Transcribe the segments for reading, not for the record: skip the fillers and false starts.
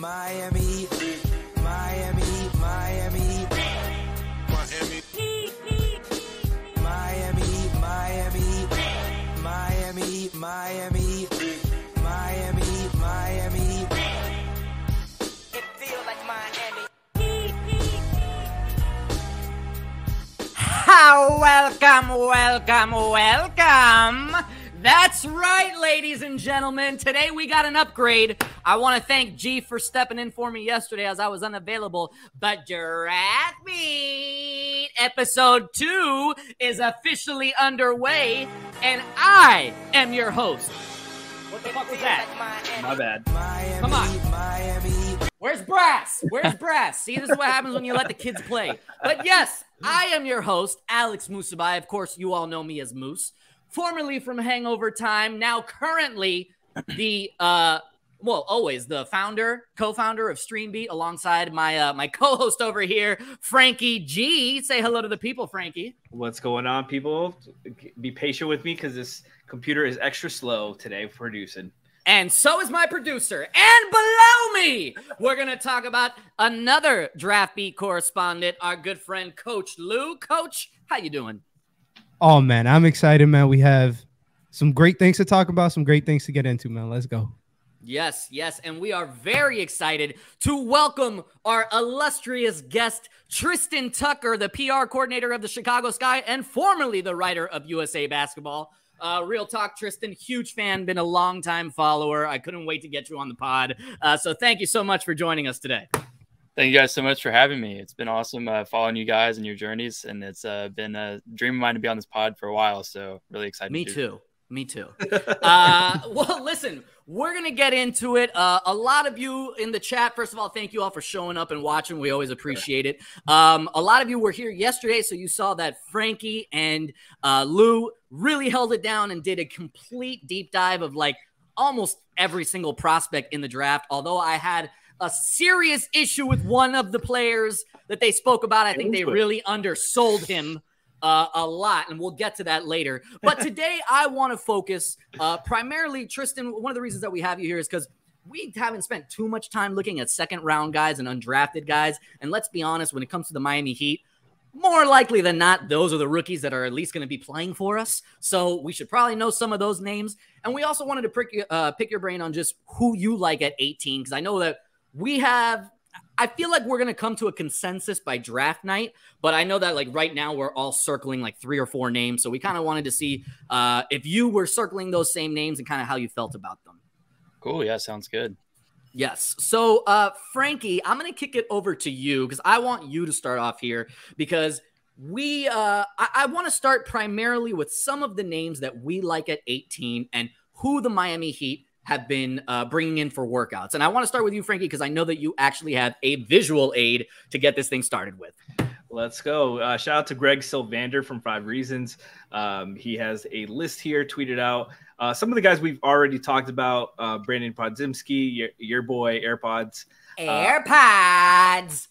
Miami, Miami, Miami, Miami, Miami, Miami, Miami, Miami, Miami, Miami. It feels like Miami. Welcome. That's right, ladies and gentlemen. Today we got an upgrade. I want to thank G for stepping in for me yesterday as I was unavailable. But DraftBeat episode 2 is officially underway, and I am your host. What the fuck was that? My bad. Come on. Where's Brass? Where's Brass? See, this is what happens when you let the kids play. But yes, I am your host, Alex Musibay. Of course, you all know me as Moose. Formerly from Hangover Time, now currently the, always the co-founder of StreamBeat, alongside my co-host over here, Franky G. Say hello to the people, Franky. What's going on, people? Be patient with me because this computer is extra slow today producing. And so is my producer. And below me, we're going to talk about another DraftBeat correspondent, our good friend, Coach Lu. Coach, how you doing? Oh, man, I'm excited, man. We have some great things to talk about, some great things to get into, man. Let's go. Yes, and we are very excited to welcome our illustrious guest, Tristan Tucker, the PR coordinator of the Chicago Sky and formerly the writer of USA Basketball. Real talk, Tristan, huge fan, been a long-time follower. I couldn't wait to get you on the pod. So thank you so much for joining us today. Thank you guys so much for having me. It's been awesome following you guys and your journeys, and it's been a dream of mine to be on this pod for a while, so really excited. Me too. Well, listen, we're going to get into it. A lot of you in the chat, first of all, thank you all for showing up and watching. We always appreciate it. A lot of you were here yesterday, so you saw that Franky and Lou really held it down and did a complete deep dive of like almost every single prospect in the draft, although I had a serious issue with one of the players that they spoke about. I think they really undersold him a lot, and we'll get to that later. But today I want to focus primarily, Tristan, one of the reasons that we have you here is because we haven't spent too much time looking at second-round guys and undrafted guys. And let's be honest, when it comes to the Miami Heat, more likely than not, those are the rookies that are at least going to be playing for us. So we should probably know some of those names. And we also wanted to pick your brain on just who you like at 18, because I know that I feel like we're going to come to a consensus by draft night, but I know that like right now we're all circling like 3 or 4 names. So we kind of wanted to see if you were circling those same names and kind of how you felt about them. Cool. Yeah. Sounds good. Yes. So Franky, I'm going to kick it over to you because I want you to start off here because I want to start primarily with some of the names that we like at 18 and who the Miami Heat have been bringing in for workouts. And I want to start with you, Franky, because I know that you actually have a visual aid to get this thing started with. Let's go. Shout out to Greg Sylvander from 5 Reasons. He has a list here tweeted out. Some of the guys we've already talked about, Brandon Podziemski, your boy, Air Podz. Air Podz.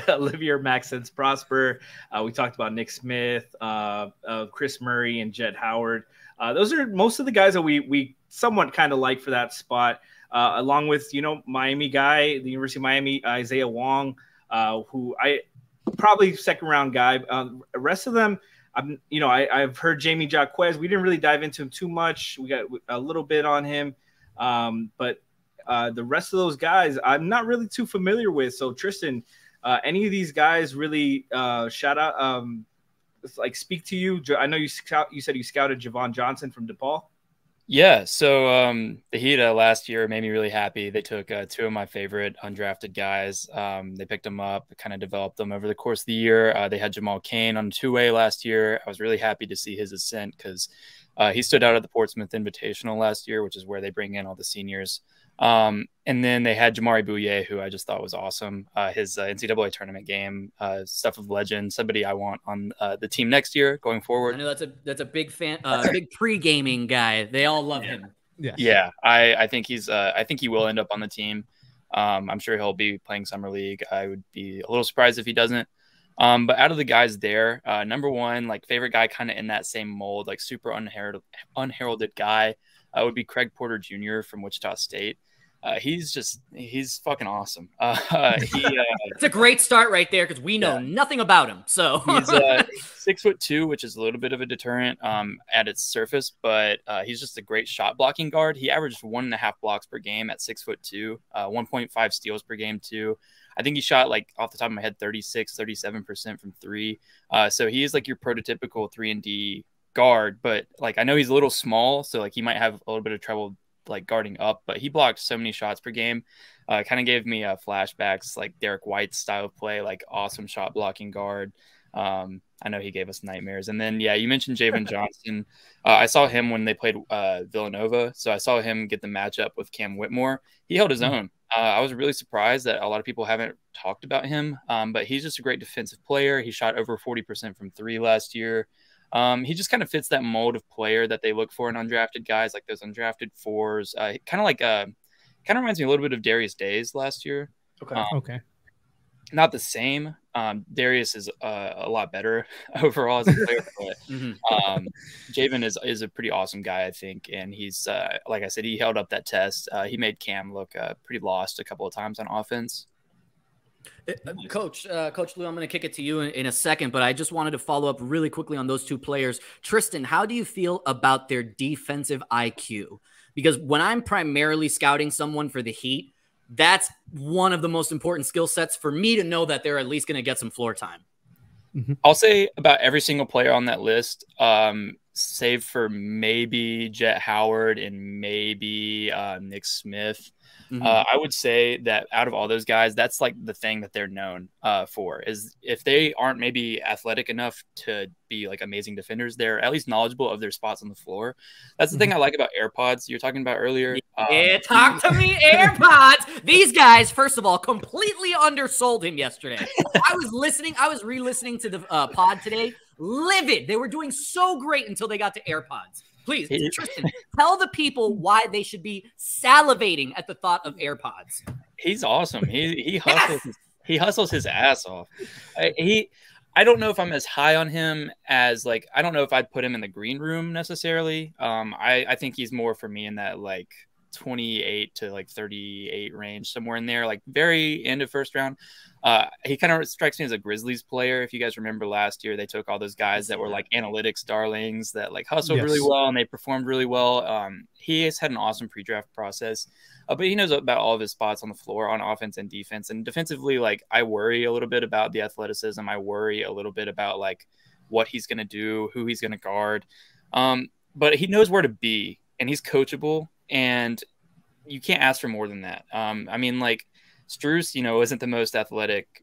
Olivier Maxence Prosper. We talked about Nick Smith, Chris Murray, and Jett Howard. Those are most of the guys that we somewhat kind of like for that spot, along with, Miami guy, the University of Miami, Isaiah Wong, who I probably second round guy. The rest of them, I've heard Jamie Jaquez. We didn't really dive into him too much. We got a little bit on him, but the rest of those guys, I'm not really too familiar with. So Tristan, any of these guys really shout out, speak to you? I know you said you scouted Javon Johnson from DePaul. Yeah. So the Heat last year made me really happy. They took 2 of my favorite undrafted guys. They picked them up, kind of developed them over the course of the year. They had Jamal Cain on 2-way last year. I was really happy to see his ascent because he stood out at the Portsmouth Invitational last year, which is where they bring in all the seniors. And then they had Jamari Bouye, who I just thought was awesome. His NCAA tournament game, stuff of legend, somebody I want on the team next year going forward. I know that's a big fan, big pre-gaming guy. They all love him. Yeah. I think I think he will end up on the team. I'm sure he'll be playing summer league. I would be a little surprised if he doesn't. But out of the guys there, number one, like favorite guy kind of in that same mold, like super unheralded guy, would be Craig Porter Jr. from Wichita State. he's fucking awesome. It's a great start right there because we know nothing about him. So he's 6'2", which is a little bit of a deterrent at its surface, but he's just a great shot blocking guard. He averaged 1.5 blocks per game at 6'2", 1.5 steals per game too. I think he shot, like, off the top of my head, 37% from three. So he is like your prototypical 3-and-D guard, but like I know he's a little small, so like he might have a little bit of trouble like guarding up, but he blocked so many shots per game. Kind of gave me flashbacks like Derek White's style of play, like awesome shot blocking guard. I know he gave us nightmares. And then, yeah, you mentioned Javen Johnson. I saw him when they played Villanova. So I saw him get the matchup with Cam Whitmore. He held his own. I was really surprised that a lot of people haven't talked about him, but he's just a great defensive player. He shot over 40% from three last year. He just kind of fits that mold of player that they look for in undrafted guys, like those undrafted fours. Kind of reminds me a little bit of Darius Days last year. Okay. Not the same. Darius is a lot better overall as a player, but Javen is a pretty awesome guy, I think. And he's, like I said, he held up that test. He made Cam look pretty lost a couple of times on offense. Coach Lou, I'm going to kick it to you in a second, but I just wanted to follow up really quickly on those two players. Tristan, how do you feel about their defensive IQ? Because when I'm primarily scouting someone for the Heat, that's one of the most important skill sets for me to know that they're at least going to get some floor time. I'll say about every single player on that list, save for maybe Jet Howard and maybe Nick Smith. I would say that out of all those guys, that's like the thing that they're known for, is if they aren't maybe athletic enough to be like amazing defenders, they're at least knowledgeable of their spots on the floor. That's the thing I like about Air Podz you're talking about earlier. Yeah, talk to me, Air Podz. These guys, first of all, completely undersold him yesterday. I was re-listening to the pod today, livid. They were doing so great until they got to Air Podz. Please, Tristan, tell the people why they should be salivating at the thought of Air Podz. He's awesome. He hustles. He hustles his ass off. I don't know if I'm as high on him as like, I don't know if I'd put him in the green room necessarily. I think he's more for me in that like 28 to like 38 range, somewhere in there, like very end of first round. He kind of strikes me as a Grizzlies player. If you guys remember last year, they took all those guys that were like analytics darlings that like hustled really well and they performed really well. He has had an awesome pre-draft process, but he knows about all of his spots on the floor on offense and defense. And defensively, like I worry a little bit about the athleticism. I worry a little bit about like what he's going to do, who he's going to guard. But he knows where to be and he's coachable, and you can't ask for more than that. I mean, like, Strus, isn't the most athletic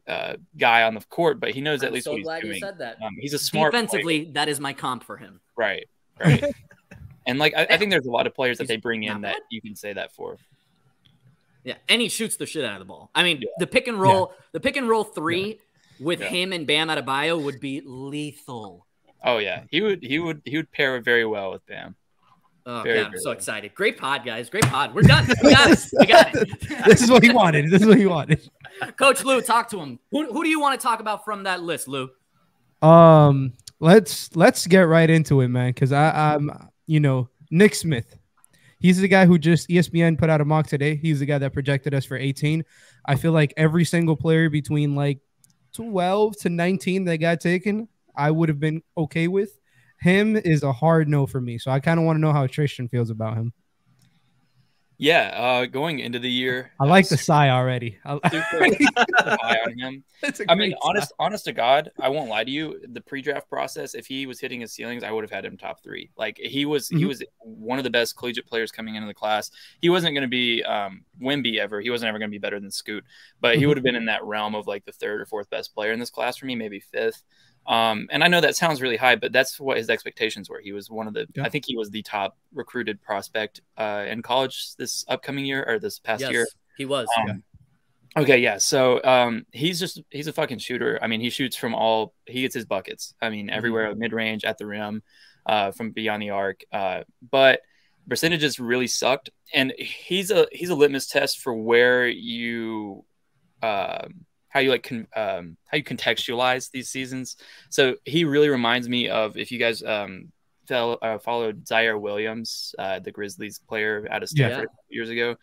guy on the court, but he knows at least what he's doing. I'm so glad you said that. He's a smart defensively, player. That is my comp for him. Right. And like, I think there's a lot of players that they bring in that you can say that for. Yeah, and he shoots the shit out of the ball. I mean, the pick and roll three with him and Bam Adebayo would be lethal. Oh yeah, he would pair very well with Bam. Oh, God, I'm so excited. Great pod, guys. Great pod. We're done. We got it. We got it. This is what he wanted. Coach Lou, talk to him. Who do you want to talk about from that list, Lou? Let's get right into it, man, because I'm Nick Smith. He's the guy who just ESPN put out a mock today. He's the guy that projected us for 18. I feel like every single player between like 12 to 19 that got taken, I would have been okay with. Him is a hard no for me. So I kind of want to know how Tristan feels about him. Yeah, going into the year, I like the sigh already. Super high on him. I mean, honest to God, I won't lie to you. The pre-draft process, if he was hitting his ceilings, I would have had him top 3. Like he was one of the best collegiate players coming into the class. He wasn't going to be Wemby ever. He wasn't ever going to be better than Scoot, but he would have been in that realm of like the 3rd or 4th best player in this class for me, maybe 5th. And I know that sounds really high, but that's what his expectations were. He was one of the, I think he was the top recruited prospect in college this upcoming year or this past year. He was. Okay. Yeah. So, he's a fucking shooter. I mean, he shoots from he gets his buckets. I mean, everywhere, mid-range, at the rim, from beyond the arc. But percentages really sucked. And he's a litmus test for where you, how you contextualize these seasons. So he really reminds me of, if you guys followed Zaire Williams, the Grizzlies player out of Stanford years ago.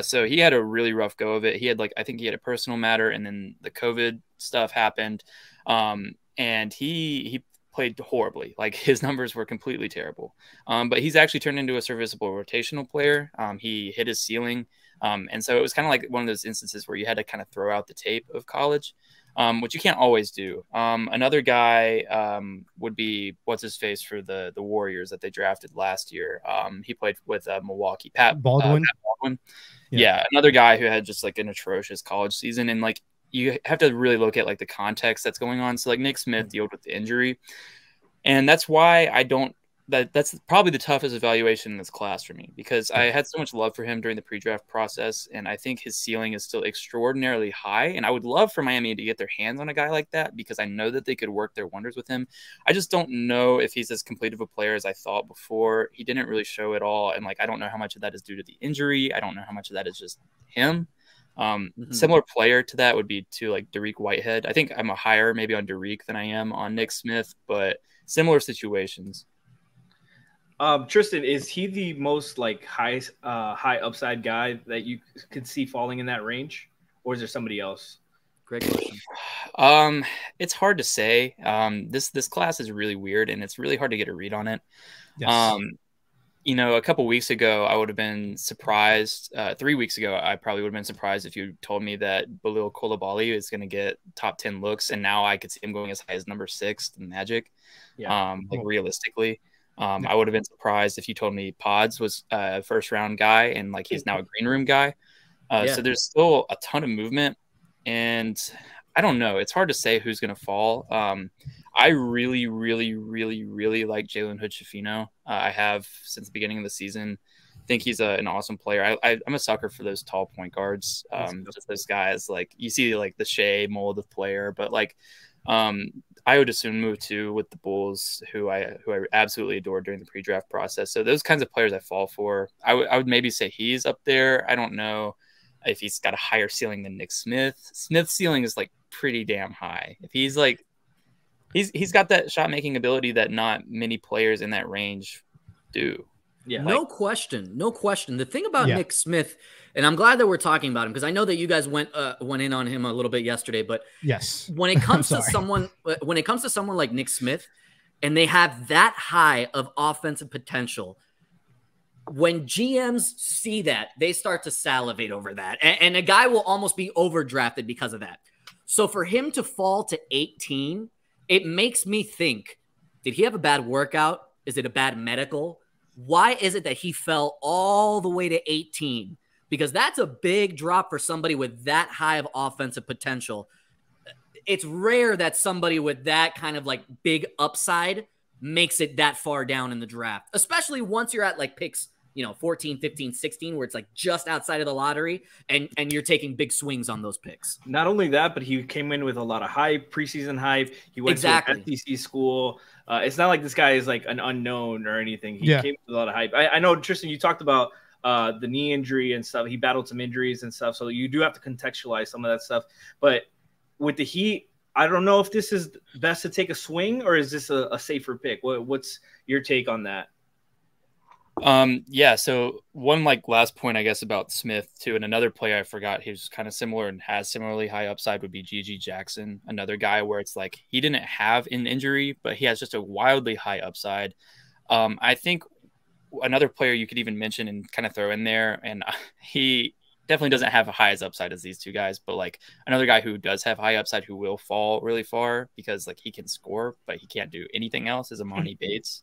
So he had a really rough go of it. He had I think he had a personal matter, and then the COVID stuff happened. And he played horribly. Like, his numbers were completely terrible. But he's actually turned into a serviceable rotational player. He hit his ceiling. And so it was kind of like one of those instances where you had to kind of throw out the tape of college, which you can't always do. Another guy would be what's his face for the Warriors that they drafted last year. He played with Milwaukee. Pat Baldwin. Pat Baldwin. Yeah, another guy who had just like an atrocious college season. And like, you have to really look at like the context that's going on. So like Nick Smith dealt with the injury, and that's why that's probably the toughest evaluation in this class for me, because I had so much love for him during the pre-draft process, and I think his ceiling is still extraordinarily high. And I would love for Miami to get their hands on a guy like that, because I know that they could work their wonders with him. I just don't know if he's as complete of a player as I thought before. He didn't really show it all, and like, I don't know how much of that is due to the injury. I don't know how much of that is just him. Similar player to that would be to like Derek Whitehead. I think I'm a higher maybe on Derek than I am on Nick Smith, but similar situations. Tristan, is he the most like high upside guy that you could see falling in that range, or is there somebody else? Great question. It's hard to say. This class is really weird, and it's really hard to get a read on it. Yes. You know, a couple weeks ago, I would have been surprised. 3 weeks ago, I probably would have been surprised if you told me that Bilal Coulibaly is going to get top 10 looks, and now I could see him going as high as number 6 in Magic. Like, realistically, I would have been surprised if you told me Podz was a first round guy, and like, he's now a green room guy. So there's still a ton of movement, and I don't know. It's hard to say who's going to fall. I really, really, really, really like Jalen Hood-Schifino. I have since the beginning of the season. I think he's an awesome player. I'm a sucker for those tall point guards. Just those guys, like, you see like the Shea mold of player, but like Ayo Dosunmu too with the Bulls, who I absolutely adored during the pre-draft process. So those kinds of players I fall for. I would maybe say he's up there. I don't know if he's got a higher ceiling than Nick Smith. Smith's ceiling is like pretty damn high. If he's like, he's got that shot making ability that not many players in that range do. Yeah, no question. The thing about Nick Smith, and I'm glad that we're talking about him, because I know that you guys went in on him a little bit yesterday. But yes, when it comes to someone like Nick Smith, and they have that high of offensive potential, when GMs see that, they start to salivate over that, and a guy will almost be overdrafted because of that. So for him to fall to 18, it makes me think, did he have a bad workout? Is it a bad medical? Why is it that he fell all the way to 18? Because that's a big drop for somebody with that high of offensive potential. It's rare that somebody with that kind of like big upside makes it that far down in the draft, especially once you're at like picks, 14, 15, 16, where it's like just outside of the lottery, and you're taking big swings on those picks. Not only that, but he came in with a lot of hype, preseason hype. He went to an SEC school. It's not like this guy is like an unknown or anything. He came with a lot of hype. I know, Tristan, you talked about the knee injury and stuff. He battled some injuries and stuff, so you do have to contextualize some of that stuff. But with the Heat, I don't know if this is best to take a swing, or is this a safer pick? What's your take on that? So one like last point, I guess, about Smith too, and another player I forgot who's kind of similar and has similarly high upside would be Gigi Jackson, another guy where it's like he didn't have an injury, but he has just a wildly high upside. I think another player you could even mention and kind of throw in there, and he definitely doesn't have a high as upside as these two guys, but like another guy who does have high upside who will fall really far because like he can score, but he can't do anything else is Amani Bates.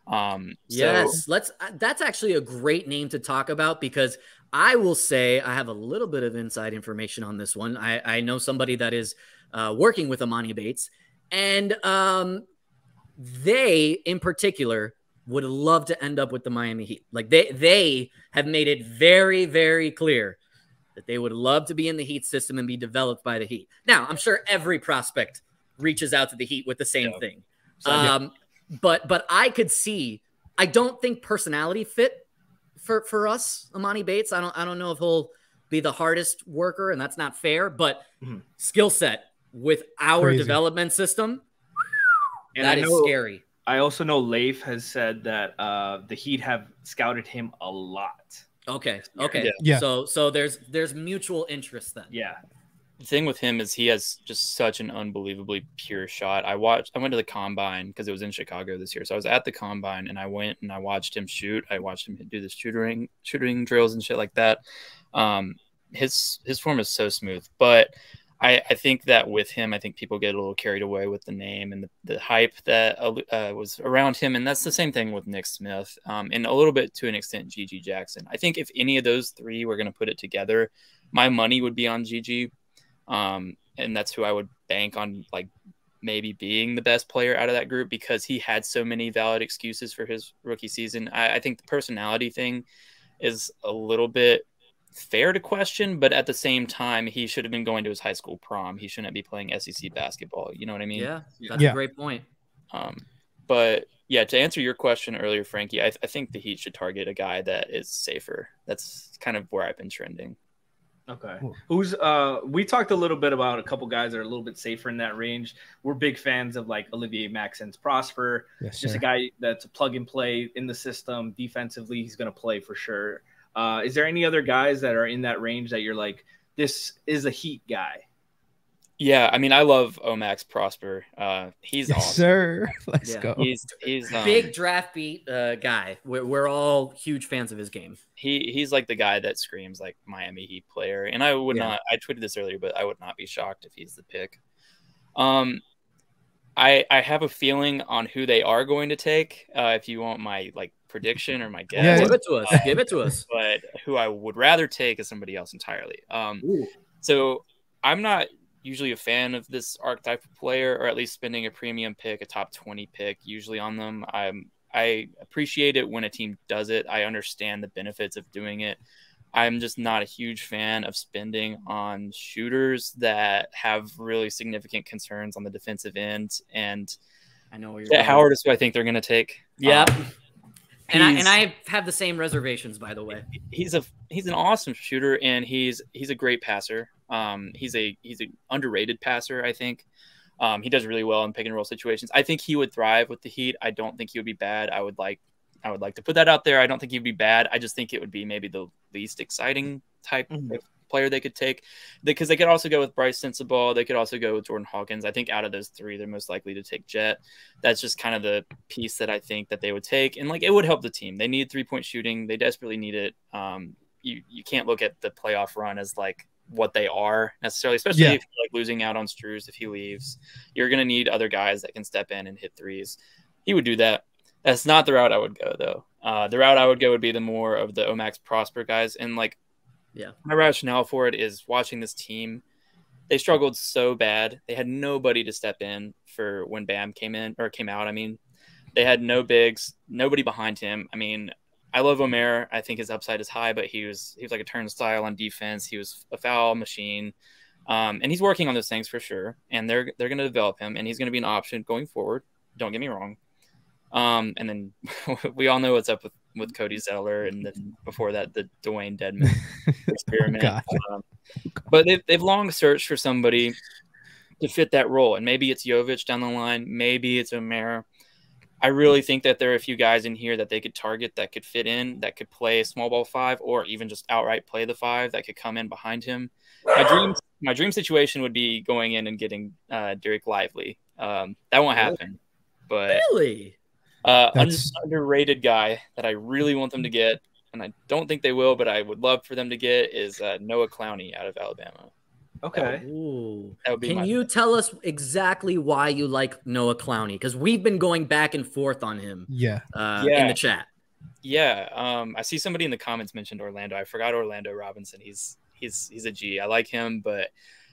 That's actually a great name to talk about, because I will say I have a little bit of inside information on this one. I know somebody that is working with Amani Bates, and they in particular would love to end up with the Miami Heat. Like they have made it very, very clear that they would love to be in the Heat system and be developed by the Heat. Now, I'm sure every prospect reaches out to the Heat with the same thing. But I could see, I don't think personality fit for us, Amani Bates. I don't know if he'll be the hardest worker, and that's not fair, but skill set with our development system, and that is scary. I also know Leif has said that the Heat have scouted him a lot. Okay. Yeah. So there's mutual interest then. Yeah. The thing with him is he has just such an unbelievably pure shot. I went to the combine because it was in Chicago this year. So I was at the combine and I went and I watched him shoot. I watched him do the shooting drills and shit like that. His form is so smooth, but I think that with him, I think people get a little carried away with the name and the hype that was around him. And that's the same thing with Nick Smith, and a little bit to an extent, Gigi Jackson. I think if any of those three were going to put it together, my money would be on Gigi. And that's who I would bank on, like maybe being the best player out of that group because he had so many valid excuses for his rookie season. I think the personality thing is a little bit fair to question, but at the same time, he should have been going to his high school prom. He shouldn't be playing SEC basketball. You know what I mean? Yeah, that's a great point. But yeah, to answer your question earlier, Frankie, I think the Heat should target a guy that is safer. That's kind of where I've been trending. Okay. Who's we talked a little bit about a couple guys that are a little bit safer in that range. We're big fans of like Olivier Maxence Prosper. Yes, just sir. a guy that's a plug and play in the system. Defensively, he's going to play for sure. Is there any other guys that are in that range that you're like, this is a Heat guy? Yeah, I mean, I love Omax Prosper. He's Yes, awesome. sir. Let's go. He's Big draft beat guy. We're all huge fans of his game. He's like the guy that screams like Miami Heat player. And I would not, I tweeted this earlier, but I would not be shocked if he's the pick. I have a feeling on who they are going to take. If you want my like prediction or my guess, Yeah. Give it to us. Give it to us. But who I would rather take is somebody else entirely. So I'm not usually a fan of this archetype of player, or at least spending a premium pick, a top 20 pick usually on them. I appreciate it when a team does it. I understand the benefits of doing it. I'm just not a huge fan of spending on shooters that have really significant concerns on the defensive end. And I know where you're Jet going. Howard is who I think they're going to take. Yep. And I have the same reservations, by the way. He's an awesome shooter, and he's a great passer. He's an underrated passer, I think. He does really well in pick and roll situations. I think he would thrive with the Heat. I don't think he would be bad. I would like to put that out there. I don't think he'd be bad. I just think it would be maybe the least exciting type of player they could take, because they could also go with Bryce Sensabaugh. They could also go with Jordan Hawkins. I think out of those three, they're most likely to take Jet. That's just kind of the piece that I think that they would take. And like, it would help the team. They need 3-point shooting. They desperately need it. You can't look at the playoff run as like what they are necessarily, especially if you're like losing out on Struz if he leaves. You're going to need other guys that can step in and hit threes. He would do that. That's not the route I would go, though. The route I would go would be the more of the Omax Prosper guys. And like, my rationale for it is watching this team. They struggled so bad. They had nobody to step in for when Bam came out. I mean, they had no bigs, nobody behind him. I mean, I love Omer. I think his upside is high, but he was like a turnstile on defense. He was a foul machine. And he's working on those things for sure. And they're going to develop him, and he's going to be an option going forward. Don't get me wrong. And then we all know what's up with Cody Zeller, and then before that, the Dwayne Dedman experiment. But they've long searched for somebody to fit that role, and maybe it's Jovic down the line, maybe it's Omer. I really think that there are a few guys in here that they could target that could fit in, that could play small ball 5, or even just outright play the 5, that could come in behind him. My dream situation would be going in and getting Derek Lively. That won't happen. But really? Underrated guy that I really want them to get, and I don't think they will, but I would love for them to get, is Noah Clowney out of Alabama. Okay. That would be Can you tell us exactly why you like Noah Clowney? Because we've been going back and forth on him. In the chat. I see somebody in the comments mentioned Orlando. I forgot Orlando Robinson. He's a G. I like him, but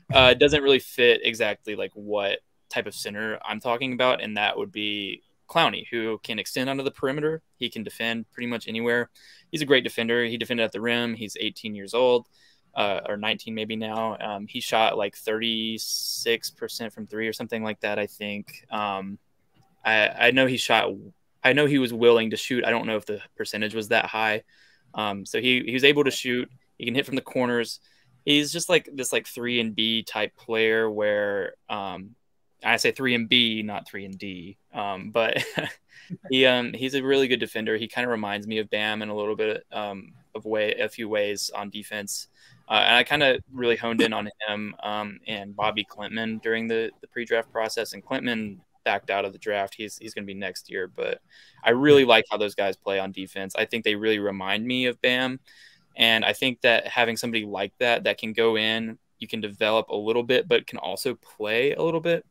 it doesn't really fit exactly like what type of center I'm talking about, and that would be Clowney, who can extend onto the perimeter. He can defend pretty much anywhere. He's a great defender. He defended at the rim. He's 18 years old, or 19 maybe now. He shot like 36% from 3 or something like that, I think. I know he shot. I know he was willing to shoot. I don't know if the percentage was that high. So he was able to shoot. He can hit from the corners. He's just like this like 3-and-D type player where I say 3 and B, not 3 and D. But he's a really good defender. He kind of reminds me of Bam in a little bit a few ways on defense. And I kind of really honed in on him and Bobby Klintman during the pre-draft process. And Klintman backed out of the draft. He's going to be next year. But I really like how those guys play on defense. I think they really remind me of Bam. And I think that having somebody like that can go in, you can develop a little bit, but can also play a little bit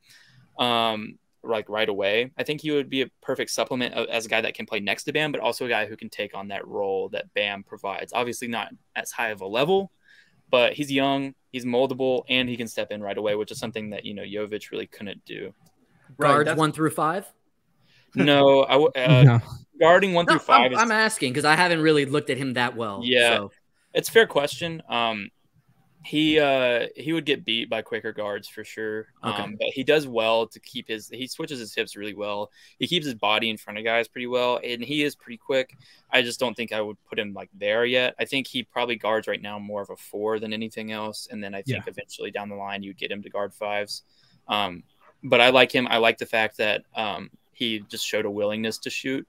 like right away. I think he would be a perfect supplement as a guy that can play next to Bam, but also a guy who can take on that role that Bam provides. Obviously not as high of a level, but he's young, he's moldable, and he can step in right away, which is something that, Jovic really couldn't do. Guards 1 through 5? No, No. Guarding 1 through 5. I'm asking because I haven't really looked at him that well. Yeah, so. It's a fair question. He would get beat by quicker guards for sure. Okay. But he does well to keep he switches his hips really well. He keeps his body in front of guys pretty well, and he is pretty quick. I just don't think I would put him like there yet. I think he probably guards right now more of a 4 than anything else, and then I think eventually down the line you'd get him to guard 5s. But I like him. I like the fact that he just showed a willingness to shoot.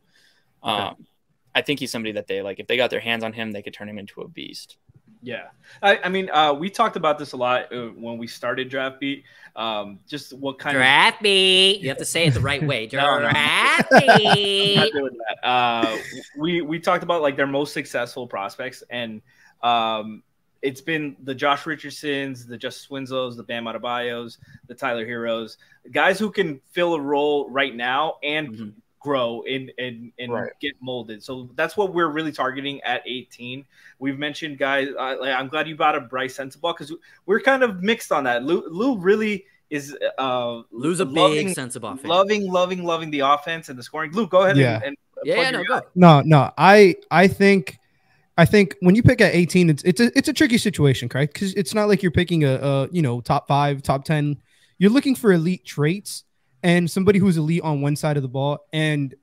I think he's somebody that they like. If they got their hands on him, they could turn him into a beast. Yeah. I mean, we talked about this a lot when we started DraftBeat. Just what kind DraftBeat. You have to say it the right way. DraftBeat. Not doing that. We talked about like their most successful prospects, and it's been the Josh Richardsons, the Justice Winslows, the Bam Adebayos, the Tyler Heroes, guys who can fill a role right now and grow and get molded. So that's what we're really targeting at 18. We've mentioned guys. I'm glad you brought up Bryce Sensabaugh because we're kind of mixed on that. Lou really is Lou's a big Sensabaugh fan. Loving the offense and the scoring. Lou, go ahead and go. No. I think when you pick at 18, it's a tricky situation, correct? Because it's not like you're picking a top 5, top 10. You're looking for elite traits and somebody who's elite on one side of the ball. And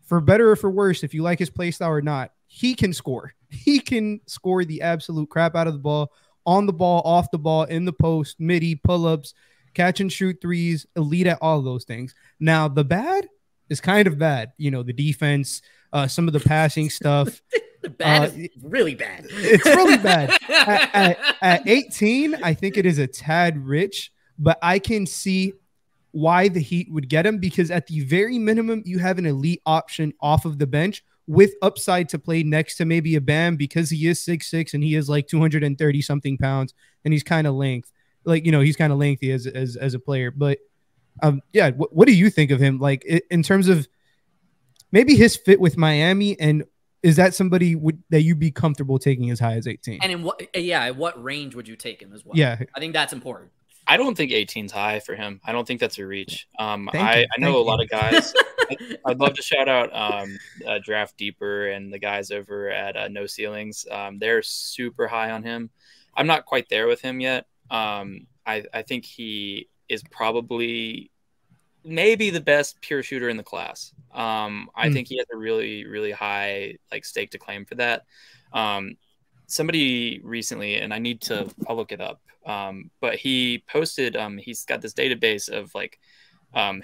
for better or for worse, if you like his play style or not, he can score. He can score the absolute crap out of the ball, on the ball, off the ball, in the post, midi, pull-ups, catch and shoot threes, elite at all of those things. Now, the bad is kind of bad. The defense, some of the passing stuff. The bad is really bad. It's really bad. At 18, I think it is a tad rich, but I can see why the Heat would get him, because at the very minimum, you have an elite option off of the bench with upside to play next to maybe a Bam, because he is 6'6" and he is like 230 something pounds, and he's kind of he's kind of lengthy as a player. But what do you think of him? Like in terms of maybe his fit with Miami, and is that somebody that you'd be comfortable taking as high as 18? And in what range would you take him as well? Yeah, I think that's important. I don't think 18's high for him. I don't think that's a reach. I know a lot of guys. I'd love to shout out Draft Deeper and the guys over at No Ceilings. They're super high on him. I'm not quite there with him yet. I think he is probably maybe the best pure shooter in the class. I think he has a really, really high stake to claim for that. Somebody recently, and I'll look it up. But he posted, he's got this database of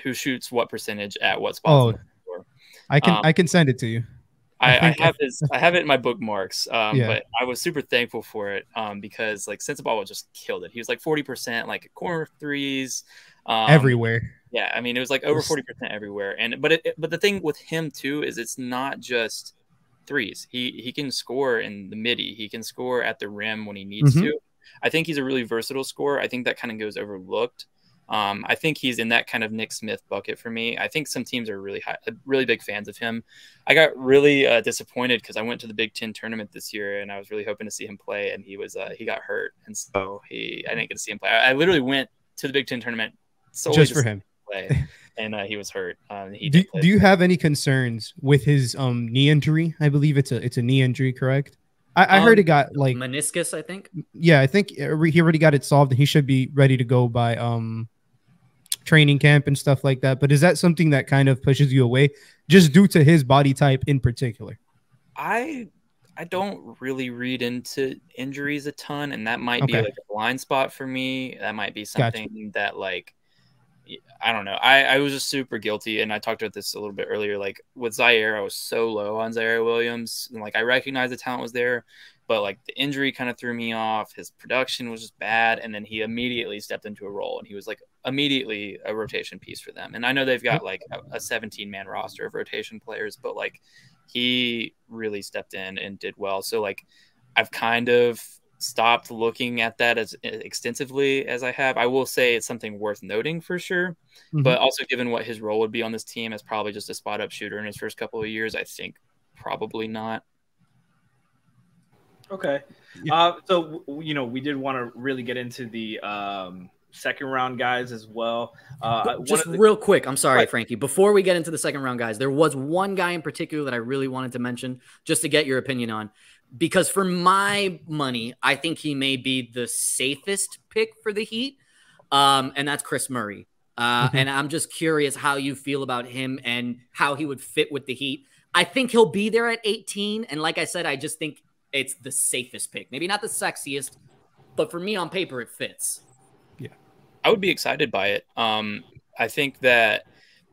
who shoots what percentage at what spot. I can send it to you. I have it in my bookmarks. But I was super thankful for it because Sensabaugh just killed it. He was 40% corner threes everywhere. Yeah, I mean it was over 40% everywhere. But the thing with him too is it's not just threes. He can score in the midi. He can score at the rim when he needs to. I think he's a really versatile scorer. I think that kind of goes overlooked. I think he's in that kind of Nick Smith bucket for me. I think some teams are really big fans of him. I got really disappointed because I went to the Big Ten tournament this year and I was really hoping to see him play, and he got hurt, and so I didn't get to see him play. I literally went to the Big Ten tournament solely just for him play, and he was hurt. Do you have any concerns with his knee injury? I believe it's a knee injury, correct? I heard it got meniscus, I think. Yeah, I think he already got it solved and he should be ready to go by training camp and stuff like that. But is that something that kind of pushes you away just due to his body type in particular? I don't really read into injuries a ton, and that might be a blind spot for me. That might be something that I don't know. I was just super guilty, and I talked about this a little bit earlier. Like with Zaire, I was so low on Zaire Williams, and like I recognized the talent was there, but like the injury kind of threw me off. His production was just bad, and then he immediately stepped into a role, and he was like immediately a rotation piece for them. And I know they've got like a 17-man roster of rotation players, but like he really stepped in and did well. So like I've kind of stopped looking at that as extensively as I have. I will say it's something worth noting for sure, but also given what his role would be on this team as probably just a spot up shooter in his first couple of years, I think probably not. Okay. So, you know, we did want to really get into the second round guys as well. Just real quick, I'm sorry, Frankie. Before we get into the second round guys, there was one guy in particular that I really wanted to mention just to get your opinion on. Because for my money, I think he may be the safest pick for the Heat, and that's Chris Murray. And I'm just curious how you feel about him and how he would fit with the Heat. I think he'll be there at 18, and like I said, I just think it's the safest pick. Maybe not the sexiest, but for me on paper, it fits. Yeah, I would be excited by it. I think that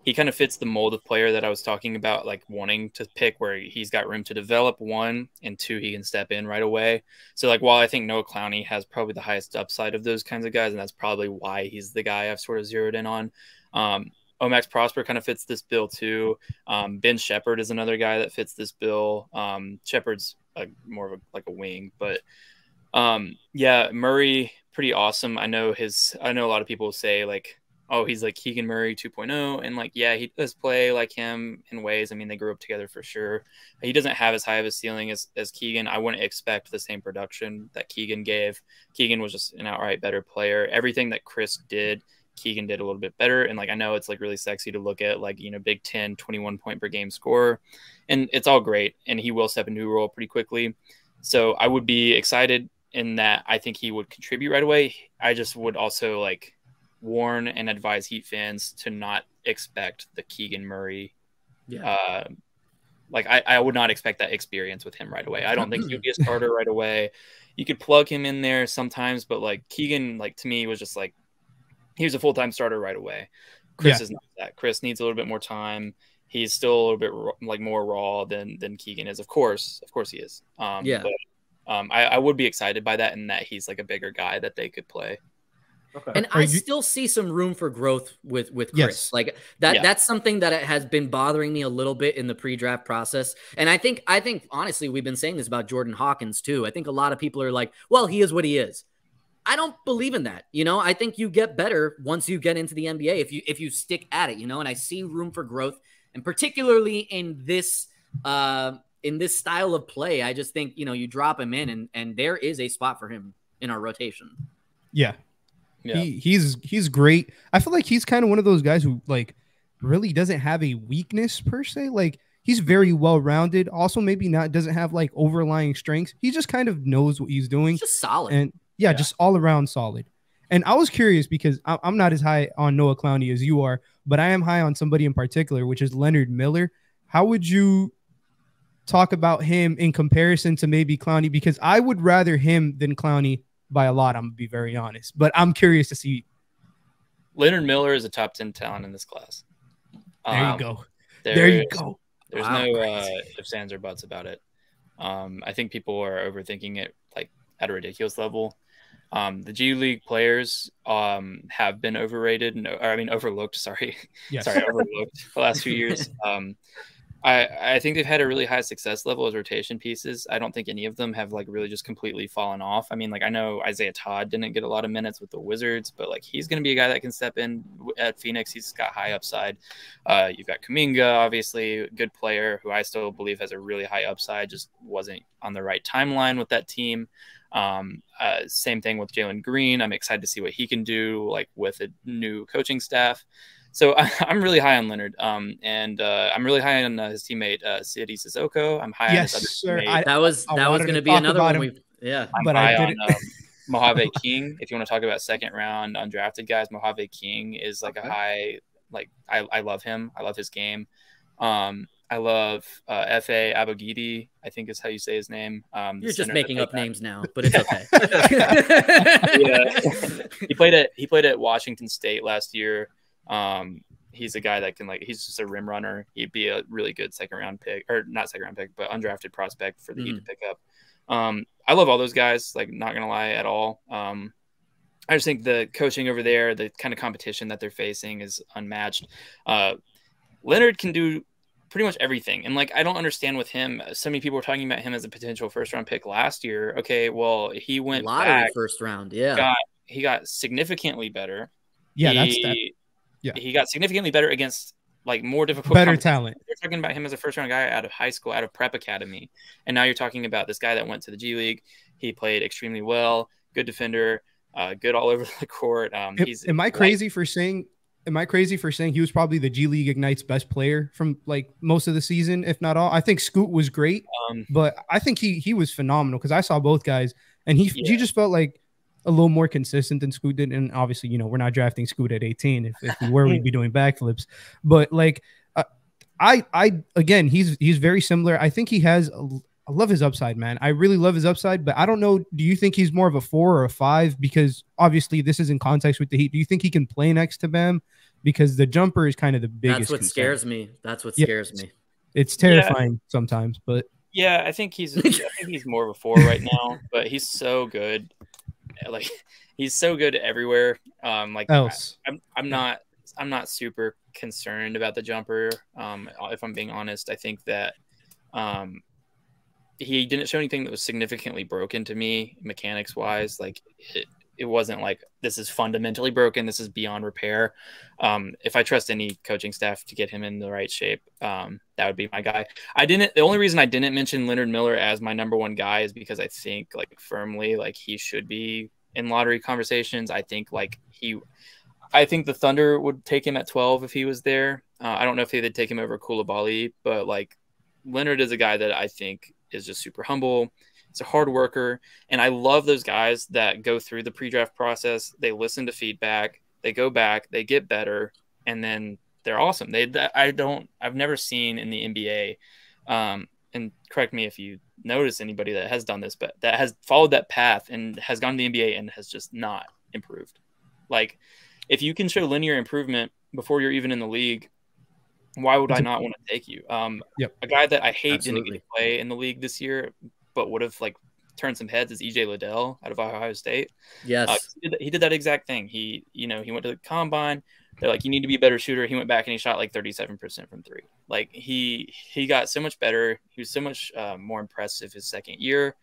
he kind of fits the mold of player that I was talking about, like wanting to pick where he's got room to develop, 1, and 2, he can step in right away. So like, while I think Noah Clowney has probably the highest upside of those kinds of guys, and that's probably why he's the guy I've sort of zeroed in on. Omax Prosper kind of fits this bill too. Ben Shepherd is another guy that fits this bill. Shepherd's more of a wing, but yeah, Murray, pretty awesome. I know a lot of people say like, oh, he's like Keegan Murray 2.0. And like, yeah, he does play like him in ways. I mean, they grew up together for sure. He doesn't have as high of a ceiling as Keegan. I wouldn't expect the same production that Keegan gave. Keegan was just an outright better player. Everything that Chris did, Keegan did a little bit better. And like, I know it's like really sexy to look at, like, you know, Big 10, 21 point per game scorer, and it's all great. And he will step into a role pretty quickly. So I would be excited in that. I think he would contribute right away. I just would also like warn and advise Heat fans to not expect the Keegan Murray. Yeah. Like I would not expect that experience with him right away. I don't think he'd be a starter right away. You could plug him in there sometimes, but like Keegan, like to me was just like, he was a full-time starter right away. Chris is not that. Chris needs a little bit more time. He's still a little bit like more raw than Keegan is. Of course he is. But I would be excited by that, and that he's like a bigger guy that they could play. Okay. And I still see some room for growth with Chris. Yes. Like that's something that has been bothering me a little bit in the pre-draft process. And I think honestly, we've been saying this about Jordan Hawkins too. I think a lot of people are like, well, he is what he is. I don't believe in that. You know, I think you get better once you get into the NBA if you stick at it, you know, and I see room for growth, and particularly in this style of play. I just think, you know, you drop him in and there is a spot for him in our rotation. Yeah. He's great. I feel like he's kind of one of those guys who like really doesn't have a weakness per se. Like he's very well-rounded. Also, maybe doesn't have like overlying strengths. He just kind of knows what he's doing. He's just solid. And just all around solid. And I was curious because I'm not as high on Noah Clowney as you are, but I am high on somebody in particular, which is Leonard Miller. How would you talk about him in comparison to maybe Clowney? Because I would rather him than Clowney by a lot, I'm going to be very honest. But I'm curious to see. Leonard Miller is a top 10 talent in this class. There you go. There's no ifs, ands, or buts about it. I think people are overthinking it like at a ridiculous level. The G League players have been overrated. Overlooked. Sorry. Yes. Sorry, overlooked the last few years. I think they've had a really high success level as rotation pieces. I don't think any of them have like really just completely fallen off. I mean, like I know Isaiah Todd didn't get a lot of minutes with the Wizards, but like he's going to be a guy that can step in at Phoenix. He's got high upside. You've got Kuminga, obviously a good player who I still believe has a really high upside, just wasn't on the right timeline with that team. Same thing with Jalen Green. I'm excited to see what he can do like with a new coaching staff. So I'm really high on Leonard, and I'm really high on his teammate Sidy Sissoko. I'm high on his other teammate. That was going to be another one. I'm high on Mojave King. If you want to talk about second round undrafted guys, Mojave King is like a high. Like I love him. I love his game. I love F.A. Abogidi, I think is how you say his name. You're just making up names now, but it's okay. Yeah. He played at Washington State last year. He's a guy that can he's just a rim runner. He'd be a really good second round pick, or not second round pick, but undrafted prospect for the Heat to pick up. I love all those guys, like not gonna lie at all. I just think the coaching over there, the kind of competition that they're facing is unmatched. Leonard can do pretty much everything. And I don't understand with him. So many people were talking about him as a potential first round pick last year. Okay, well, he went lottery back, first round. Yeah. He got significantly better. Yeah, he got significantly better against more difficult, better talent. They're talking about him as a first round guy out of high school, out of prep academy. And now you're talking about this guy that went to the G League. He played extremely well, good defender, good all over the court. Am I crazy for saying he was probably the G League Ignite's best player from most of the season, if not all? I think Scoot was great, but I think he was phenomenal because I saw both guys, and he just felt like a little more consistent than Scoot did. And obviously, we're not drafting Scoot at 18. If we were, we'd be doing backflips. But again, he's very similar. I think he has. I love his upside, man. I really love his upside, but I don't know. Do you think he's more of a 4 or a 5? Because obviously this is in context with the Heat. Do you think he can play next to Bam? Because the jumper is kind of the biggest. That's what concern. scares me. That's what scares me. It's terrifying sometimes, but yeah, I think he's more of a 4 right now. But he's so good. He's so good everywhere. I'm not super concerned about the jumper. If I'm being honest, I think that he didn't show anything that was significantly broken to me mechanics wise. It wasn't this is fundamentally broken. This is beyond repair. If I trust any coaching staff to get him in the right shape, that would be my guy. The only reason I didn't mention Leonard Miller as my number 1 guy is because I think firmly he should be in lottery conversations. I think the Thunder would take him at 12 if he was there. I don't know if they'd take him over Koulibaly, but Leonard is a guy that I think is just super humble. He's a hard worker. And I love those guys that go through the pre-draft process. They listen to feedback, they go back, they get better, and then they're awesome. I've never seen in the NBA, and correct me if you notice anybody that has done this, but that has followed that path and has gone to the NBA and has just not improved. If you can show linear improvement before you're even in the league, why would I not want to take you? A guy that I hate didn't get to play in the league this year, but would have turned some heads is EJ Liddell out of Ohio State. Yes, he did that exact thing. He went to the combine. They're you need to be a better shooter. He went back and he shot 37% from 3. He got so much better. He was so much more impressive his second year.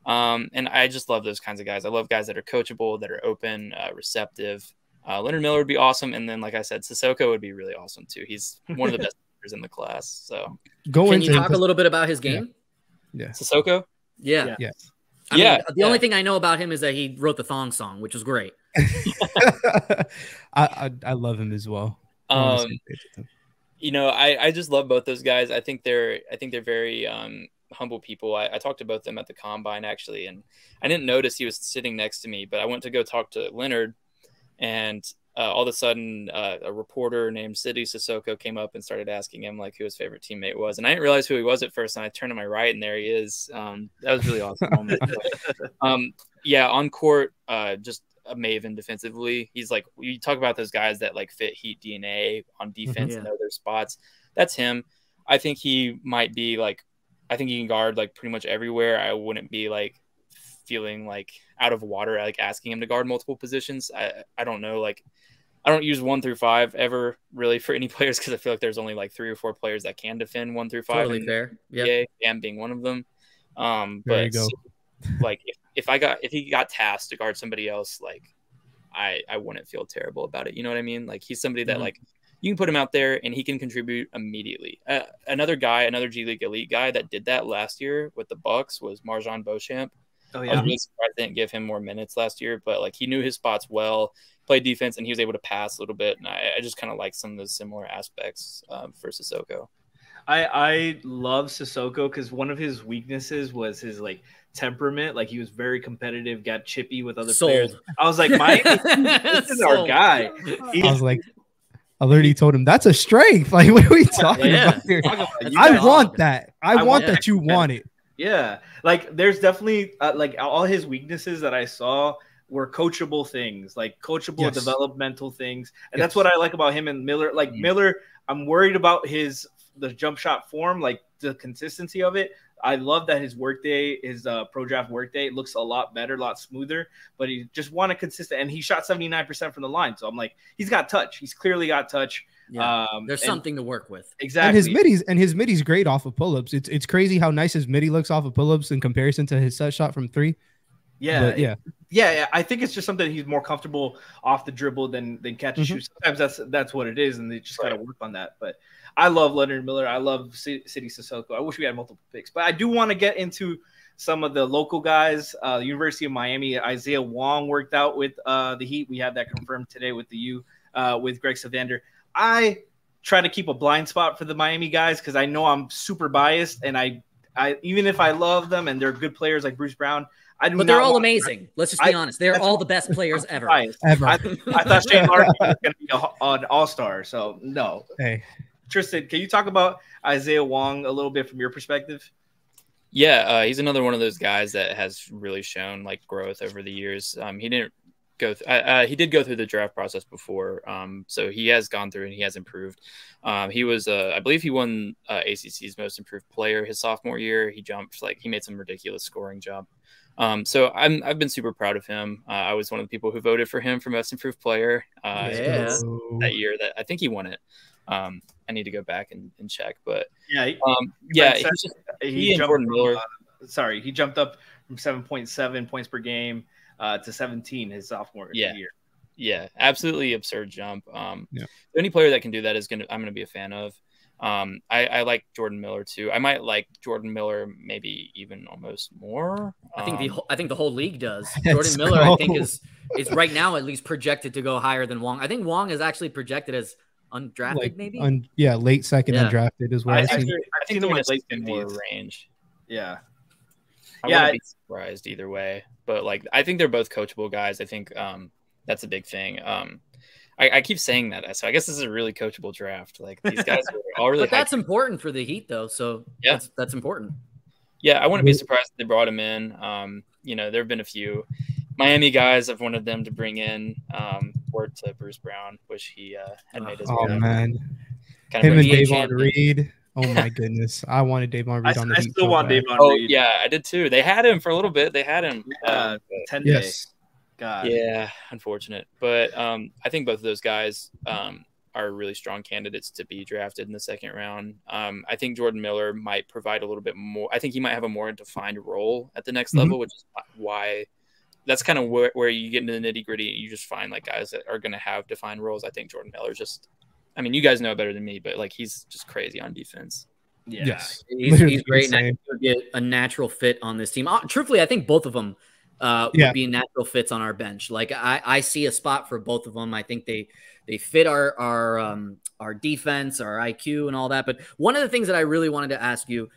And I just love those kinds of guys. I love guys that are coachable, that are open, receptive. Leonard Miller would be awesome. And then, like I said, Sissoko would be really awesome too. He's one of the best players in the class. So can you talk a little bit about his game? Yeah. Sissoko? Yeah. I mean, the only thing I know about him is that he wrote the thong song, which was great. I love him as well. I just love both those guys. I think they're very humble people. I talked to both of them at the combine actually, and I didn't notice he was sitting next to me, but I went to go talk to Leonard, and all of a sudden a reporter named Sidi Sissoko came up and started asking him who his favorite teammate was. And I didn't realize who he was at first. And I turned to my right and there he is. That was really awesome moment. On court, just a maven defensively. He's you talk about those guys that fit Heat DNA on defense and know their spots. That's him. I think he might be I think he can guard pretty much everywhere. I wouldn't be feeling out of water, asking him to guard multiple positions. I don't know. I don't use 1 through 5 ever really for any players because I feel there's only 3 or 4 players that can defend 1 through 5. Totally fair. Yeah, and being one of them. There but you go. if he got tasked to guard somebody else, I wouldn't feel terrible about it. You know what I mean? He's somebody that you can put him out there and he can contribute immediately. Another G League elite guy that did that last year with the Bucks was Marjan Beauchamp. Oh I yeah. was really surprised they didn't give him more minutes last year, but he knew his spots well, played defense, and he was able to pass a little bit. And I just kind of like some of those similar aspects for Sissoko. I love Sissoko because one of his weaknesses was his temperament. He was very competitive, got chippy with other players. I was this is our guy. I literally told him that's a strength. What are we talking about here? I want that. I want that you want it. Yeah, there's definitely all his weaknesses that I saw were coachable things, like coachable Yes. developmental things. And Yes. that's what I like about him and Miller. Like Miller, I'm worried about the jump shot form, like the consistency of it. I love that his workday, his pro draft workday looks a lot better, a lot smoother, but he just wanted consistent, and he shot 79% from the line. So I'm like, he's got touch. He's clearly got touch. Yeah. There's something to work with. Exactly. And his middies great off of pull-ups. It's crazy how nice his midi looks off of pull-ups in comparison to his set shot from 3. Yeah, But yeah. I think it's just something he's more comfortable off the dribble than catch and shoot. Sometimes that's what it is, and they just got to work on that. But I love Leonard Miller. I love City Sissoko. I wish we had multiple picks, but I do want to get into some of the local guys. University of Miami, Isaiah Wong worked out with the Heat. We had that confirmed today with the U with Greg Savander. I try to keep a blind spot for the Miami guys because I know I'm super biased, and I even if I love them and they're good players like Bruce Brown. But they're all amazing. Let's just be honest. They're all the best players ever. I thought Shane Larkin was going to be an all-star, so no. Hey, Tristan, can you talk about Isaiah Wong a little bit from your perspective? Yeah, he's another one of those guys that has really shown like growth over the years. He didn't go. He did go through the draft process before, so he has gone through and he has improved. He was, I believe, he won ACC's Most Improved Player his sophomore year. He jumped he made some ridiculous scoring jump. So I've been super proud of him. I was one of the people who voted for him for Most Improved Player that year. That I think he won it. I need to go back and check, but he and Jordan Miller. He jumped up from 7.7 points per game to 17 his sophomore year. Yeah, absolutely absurd jump. Any player that can do that I'm gonna be a fan of. I like Jordan Miller too. I might like Jordan Miller maybe even almost more. I think the whole league does. Jordan Miller, I think, is right now at least projected to go higher than Wong. I think Wong is actually projected as undrafted, maybe. Late second undrafted is what I think they're in late more range. Yeah, I wouldn't be surprised either way. But I think they're both coachable guys. I think that's a big thing. I keep saying that, so I guess this is a really coachable draft. Like these guys are all really. But that's important for the Heat, though. So yeah, that's important. Yeah, I wouldn't be surprised if they brought him in. There have been a few Miami guys. I've wanted them to bring in. Word to Bruce Brown, wish he had made his. Oh man, him and Davon Reed. Oh my goodness, I wanted Davon Reed on the Heat. I still want Davon Reed. Yeah, I did too. They had him for a little bit. They had him 10 days. God. Yeah, unfortunate. But I think both of those guys are really strong candidates to be drafted in the second round. I think Jordan Miller might provide a little bit more. I think he might have a more defined role at the next level, which is why that's kind of where you get into the nitty gritty. You just find guys that are going to have defined roles. I think Jordan Miller you guys know better than me, but he's just crazy on defense. Yeah. Yes. He's great. And I think he would be a natural fit on this team. Truthfully, I think both of them would be natural fits on our bench. I see a spot for both of them. I think they fit our defense, our IQ, and all that. But one of the things that I really wanted to ask you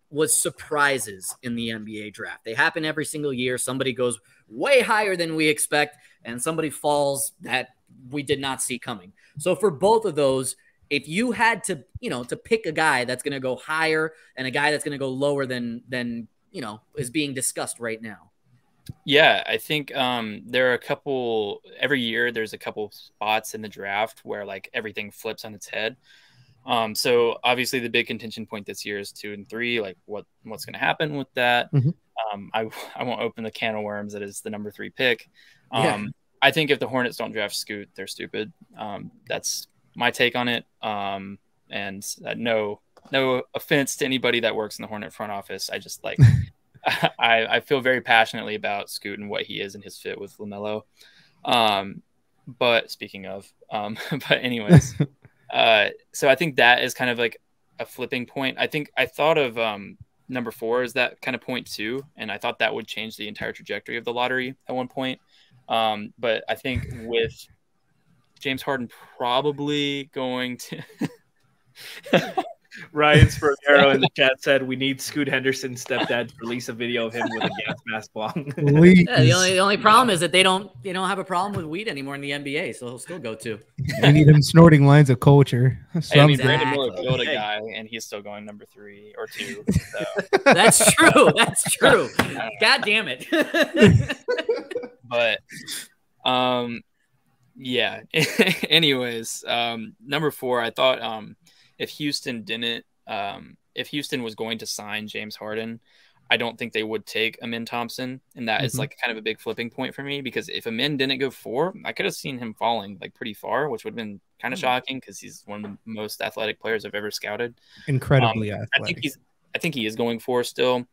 was surprises in the NBA draft. They happen every single year. Somebody goes way higher than we expect, and somebody falls that we did not see coming. So for both of those, if you had to pick a guy that's going to go higher and a guy that's going to go lower than is being discussed right now. Yeah, I think there are a couple every year. There's a couple spots in the draft where everything flips on its head. So obviously the big contention point this year is 2 and 3. What's going to happen with that? I won't open the can of worms that is the number 3 pick. I think if the Hornets don't draft Scoot, they're stupid. That's my take on it. And no offense to anybody that works in the Hornet front office. I just I feel very passionately about Scoot and what he is and his fit with LaMelo. But speaking of, but anyways, so I think that is kind of a flipping point. I thought of number 4 is that kind of point too, and I thought that would change the entire trajectory of the lottery at one point. But I think with James Harden probably going to Ryan Spergaro in the chat said we need Scoot Henderson's stepdad to release a video of him with a gas mask on. The only problem is that they don't have a problem with weed anymore in the NBA, so he'll still go to. They need him snorting lines of culture. Brandon Miller killed a guy, and he's still going number 3 or 2. So. That's true. That's true. God damn it. But yeah. Anyways, number 4, I thought if Houston didn't if Houston was going to sign James Harden, I don't think they would take Amin Thompson, and that is like kind of a big flipping point for me, because if Amin didn't go 4, I could have seen him falling like pretty far, which would have been kind of shocking because he's one of the most athletic players I've ever scouted. Incredibly athletic. I think he is going 4 still.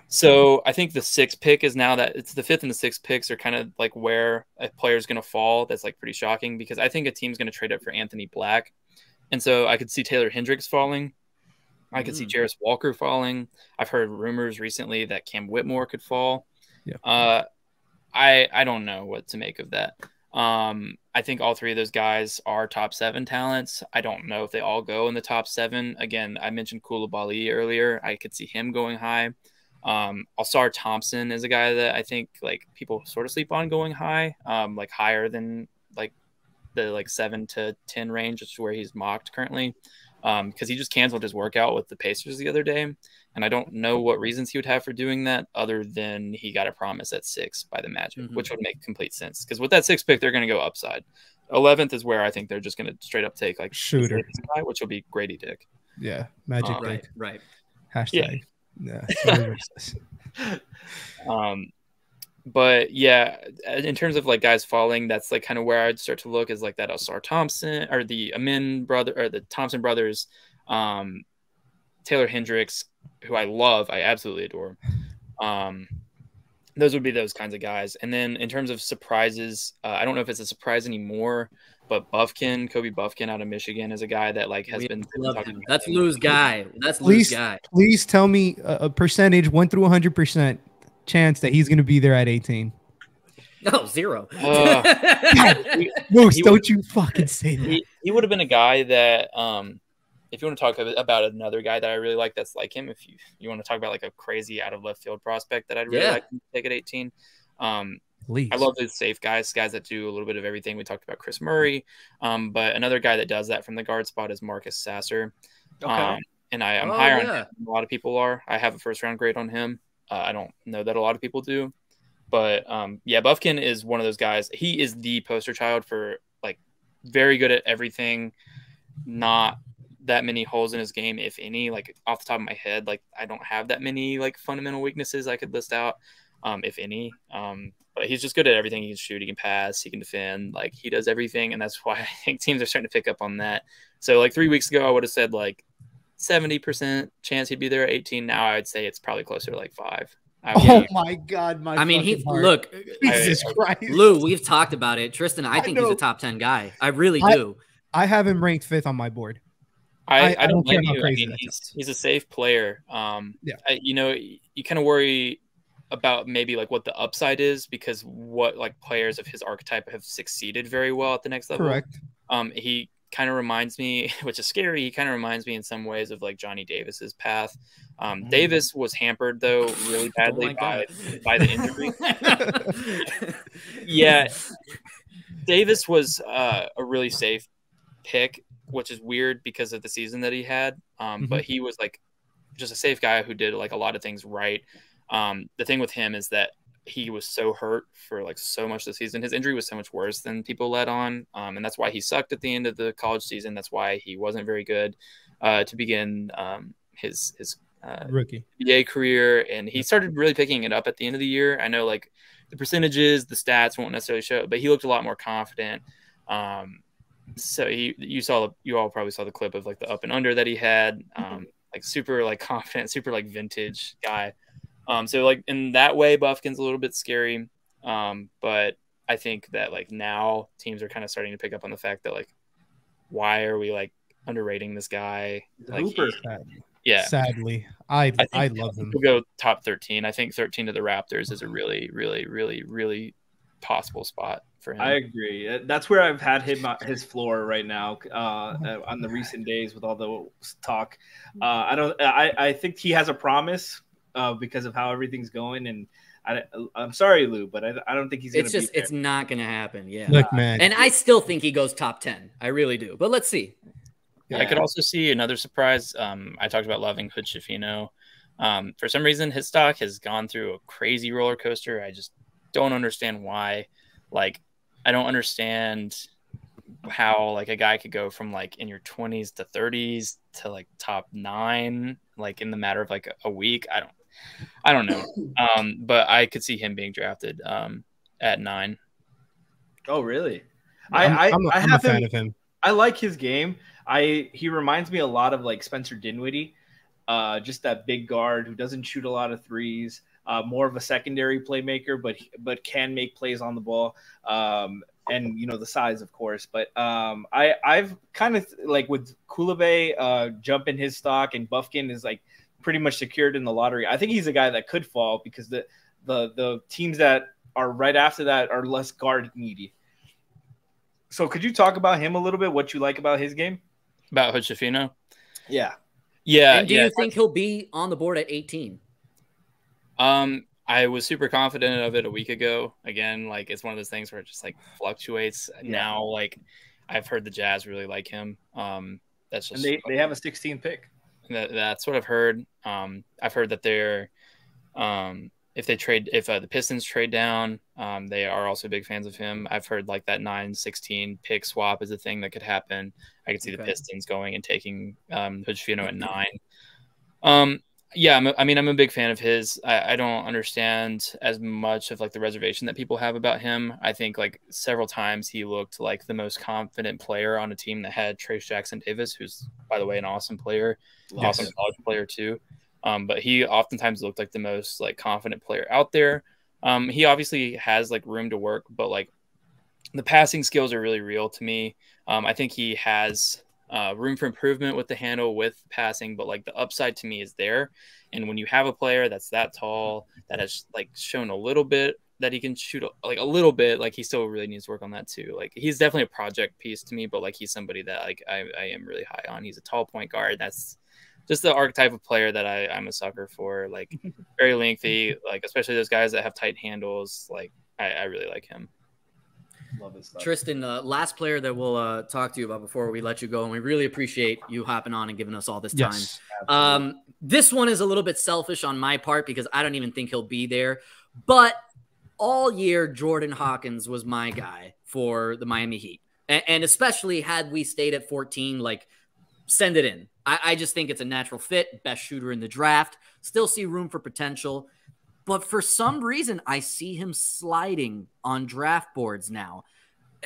So I think the 6th pick is now that it's the 5th and the 6th picks are kind of like where a player is going to fall. That's like pretty shocking, because I think a team's going to trade up for Anthony Black. And so I could see Taylor Hendricks falling. I could see Jarris Walker falling. I've heard rumors recently that Cam Whitmore could fall. Yeah. I don't know what to make of that. I think all 3 of those guys are top 7 talents. I don't know if they all go in the top 7. Again, I mentioned Koulibaly earlier. I could see him going high. Alsar Thompson is a guy that I think like people sort of sleep on going high, like higher than like the like 7 to 10 range, which is where he's mocked currently. Because he just canceled his workout with the Pacers the other day, and I don't know what reasons he would have for doing that other than he got a promise at 6 by the Magic, which would make complete sense, because with that 6th pick they're going to go upside. 11th is where I think they're just going to straight up take like shooter guy, which will be Grady Dick. Yeah, Magic Dick. Right. Hashtag. Yeah. But yeah, in terms of like guys falling, that's like kind of where I'd start to look, is like that Alsar Thompson or the Amin brother or the Thompson brothers, Taylor Hendricks, who I love, I absolutely adore. Those would be those kinds of guys. And then in terms of surprises, I don't know if it's a surprise anymore, but Kobe Buffkin out of Michigan is a guy that like has been. That's Lou's guy. That's Lou's guy. Please tell me a percentage, 1 through 100%. Chance that he's going to be there at 18. No, 0. Moose, don't you fucking say that. He would have been a guy that, if you want to talk about another guy that I really like that's like him, if you want to talk about like a crazy out of left field prospect that I'd really like to take at 18. I love those safe guys that do a little bit of everything. We talked about Chris Murray, but another guy that does that from the guard spot is Marcus Sasser. Okay. And I'm higher on him than a lot of people are. I have a 1st round grade on him. I don't know that a lot of people do, but yeah, Buffkin is one of those guys. He is the poster child for like very good at everything, not that many holes in his game, if any. Like off the top of my head, like I don't have that many like fundamental weaknesses I could list out, if any. But he's just good at everything. He can shoot, he can pass, he can defend. Like he does everything, and that's why I think teams are starting to pick up on that. So like 3 weeks ago, I would have said like 70% chance he'd be there at 18. Now I would say it's probably closer to like 5. Oh my God. I mean, look, Jesus Christ. Lou, we've talked about it. Tristan, I think he's a top 10 guy. I really do. I have him ranked 5th on my board. I don't care how crazy. I mean, he's a safe player. You know, you kind of worry about maybe like what the upside is, because what like players of his archetype have succeeded very well at the next level. Correct. He kind of reminds me, which is scary, he kind of reminds me in some ways of like Johnny Davis's path. Davis was hampered though really badly by the injury. Yeah, Davis was a really safe pick, which is weird because of the season that he had. But he was like just a safe guy who did like a lot of things right. The thing with him is that he was so hurt for like so much of the season. His injury was so much worse than people let on. And that's why he sucked at the end of the college season. That's why he wasn't very good to begin his rookie NBA career. And he started really picking it up at the end of the year. I know like the percentages, the stats won't necessarily show, but he looked a lot more confident. So you all probably saw the clip of like the up and under that he had, like super like confident, super like vintage guy. So like in that way, Buffkin's a little bit scary. But I think that like now teams are kind of starting to pick up on the fact that like, why are we like underrating this guy? Like, sadly, I love him. We'll go top 13. I think 13 to the Raptors is a really, really, really, really possible spot for him. I agree. That's where I've had him his floor right now on the recent days with all the talk. I think he has a promise because of how everything's going, and I'm sorry, Lou, but I don't think he's going to be there. It's not going to happen. Yeah. Look, man. And I still think he goes top 10. I really do. But let's see. Yeah. I could also see another surprise. I talked about loving huTWO. For some reason, his stock has gone through a crazy roller coaster. I just don't understand why. Like, I don't understand how like a guy could go from like in your 20s to 30s to like top 9 like in the matter of like a week. I don't know. But I could see him being drafted at 9. Oh, really? I'm I a have fan him. of him. I like his game. He reminds me a lot of like Spencer Dinwiddie, just that big guard who doesn't shoot a lot of threes, more of a secondary playmaker, but can make plays on the ball. And the size, of course. But I've kind of like with Kulabay jumping his stock, and Bufkin is like pretty much secured in the lottery. I think he's a guy that could fall because the teams that are right after that are less guard needy. So could you talk about him a little bit? What you like about his game? About huTWO? Yeah. Yeah. And do you think he'll be on the board at 18? I was super confident of it a week ago. Again, like it's one of those things where it just like fluctuates. Yeah. Now, like I've heard the Jazz really like him. That's just And they have a 16th pick. That's what I've heard. I've heard that they're if the Pistons trade down, they are also big fans of him. I've heard like that 9-16 pick swap is a thing that could happen. I could see the Pistons going and taking huTWO at 9. Yeah, I'm a big fan of his. I don't understand as much of like the reservation that people have about him. I think like several times he looked like the most confident player on a team that had Trace Jackson Davis, who's by the way an awesome player, awesome college player too. But he oftentimes looked like the most like confident player out there. He obviously has like room to work, but like the passing skills are really real to me. I think he has room for improvement with the handle, with passing, but like the upside to me is there. And when you have a player that's that tall, that has like shown a little bit that he can shoot like a little bit, like he still really needs to work on that too. Like he's definitely a project piece to me, but like he's somebody that like I am really high on. He's a tall point guard. That's just the archetype of player that I'm a sucker for. Like very lengthy, like especially those guys that have tight handles. Like I really like him. Love his stuff. Tristan, last player that we'll talk to you about before we let you go, and we really appreciate you hopping on and giving us all this time. Yes, this one is a little bit selfish on my part because I don't even think he'll be there. But all year, Jordan Hawkins was my guy for the Miami Heat. And especially had we stayed at 14, like, send it in. I just think it's a natural fit, best shooter in the draft, still see room for potential. But for some reason, I see him sliding on draft boards now.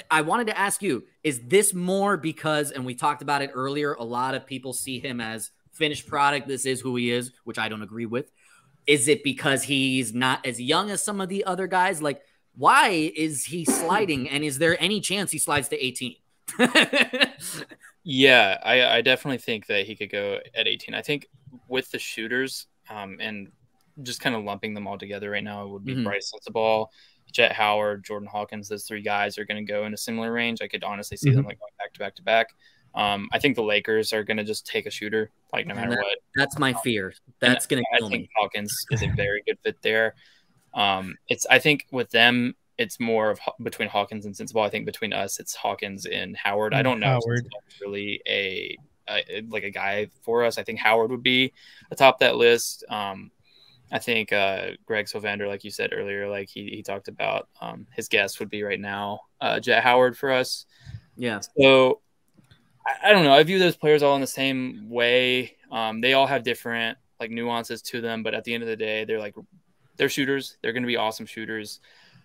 I wanted to ask you, is this more because, and we talked about it earlier, a lot of people see him as finished product. This is who he is, which I don't agree with. Is it because he's not as young as some of the other guys? Like, why is he sliding? And is there any chance he slides to 18? Yeah, I definitely think that he could go at 18. I think with the shooters and just kind of lumping them all together right now, it would be Bryce Sensabaugh, Jet Howard, Jordan Hawkins. Those three guys are going to go in a similar range. I could honestly see them like going back to back to back. I think the Lakers are going to just take a shooter, like no matter what. That's my fear. That's going to kill me. I think Hawkins is a very good fit there. I think with them, it's more of between Hawkins and Sensabaugh. I think between us, it's Hawkins and Howard. I don't know if Sensabaugh's really a guy for us. I think Howard would be atop that list. I think Greg Sylvander, like you said earlier, like he talked about his guess would be right now Jet Howard for us. Yeah. So I don't know. I view those players all in the same way. They all have different like nuances to them, but at the end of the day, they're shooters. They're going to be awesome shooters.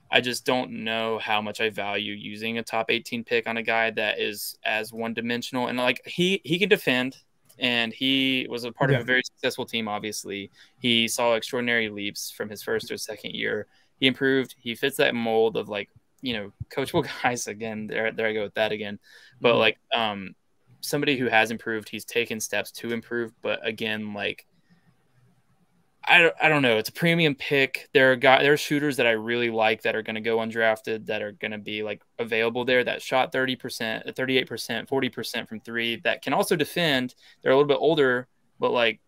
I just don't know how much I value using a top 18 pick on a guy that is as one-dimensional. And like he can defend, and he was a part of a very successful team. Obviously, he saw extraordinary leaps from his first or second year. He improved. He fits that mold of like, coachable guys. Again, there I go with that again. But like somebody who has improved, he's taken steps to improve. But again, like I don't know. It's a premium pick. There are shooters that I really like that are going to go undrafted, that are going to be like available there, that shot 30%, 38%, 40% from three, that can also defend. They're a little bit older, but like,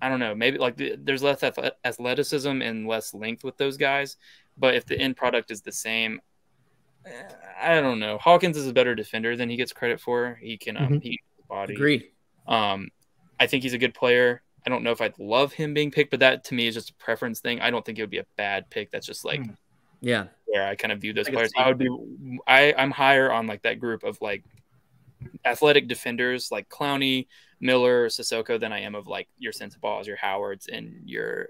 I don't know, maybe like there's less athleticism and less length with those guys. But if the end product is the same, I don't know. Hawkins is a better defender than he gets credit for. He can he body. Agreed. I think he's a good player. I don't know if I'd love him being picked, but that to me is just a preference thing. I don't think it would be a bad pick. That's just like Yeah. Where I kind of view those players. I'm higher on like that group of like athletic defenders like Clowney, Miller, Sissoko than I am of like your Sensabaugh, your Howards, and your